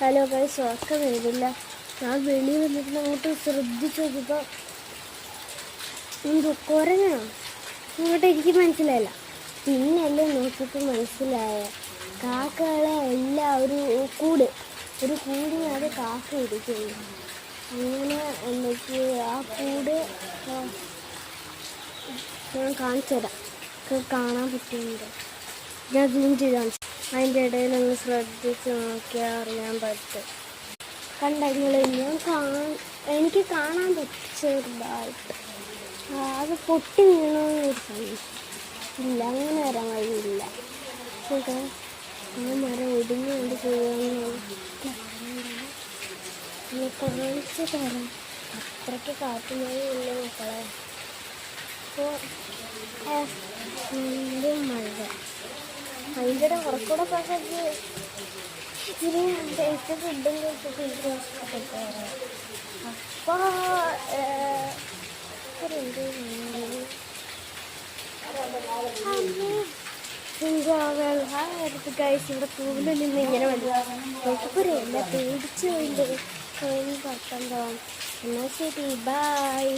Hello guys, ഉറക്കം വരുന്നില്ല. ഞാൻ വെളിയിൽ വന്നിട്ട് അങ്ങോട്ട് ശ്രദ്ധിച്ചു നോക്കിയപ്പോൾ കുരങ്ങണോ അങ്ങോട്ട് എനിക്ക് മനസ്സിലായില്ല. പിന്നല്ലേ നോക്കിയപ്പോൾ മനസ്സിലായ കാക്കകളെ എല്ലാം ഒരു കൂടിനകത്ത് കാക്ക ഇരിക്കുന്നു. അങ്ങനെ എനിക്ക് ആ കൂട് ഞാൻ കാണിച്ചു തരാം. കാണാൻ പറ്റുന്നുണ്ട്. ഞാൻ സൂം ചെയ്ത് കാണിച്ചു. അതിൻ്റെ ഇടയിൽ ഒന്ന് ശ്രദ്ധിച്ച് നോക്കിയാൽ അറിയാൻ പറ്റും. എനിക്ക് കാണാൻ പറ്റും ചെറുതായിട്ട്. അത് പൊട്ടി വീണമെന്നൊരു സമയം ഇല്ല, അങ്ങനെ വരാൻ വഴിയില്ല. ആ മരം ഒടിഞ്ഞുകൊണ്ട് പോകുന്ന കാണിച്ചു തരാം. അത്രയ്ക്ക് കാറ്റുമഴയില്ല മക്കളെ. അപ്പോൾ മഴ അതിൻ്റെ കുറച്ചുകൂടെ പ്രസക്തി ഇച്ചിരി ടേസ്റ്റ് ഫുഡും കഴിച്ചിട്ട് എനിക്ക് ഇഷ്ടപ്പെട്ടു. അപ്പോൾ കഴിച്ച് ഇവിടെ തൂവിൽ നിന്ന് ഇങ്ങനെ നോക്കിപ്പോരെ എല്ലാം പേടിച്ച് പോയില്ലേ. പുറത്തെന്താ. എന്നാൽ ശരി, ബൈ.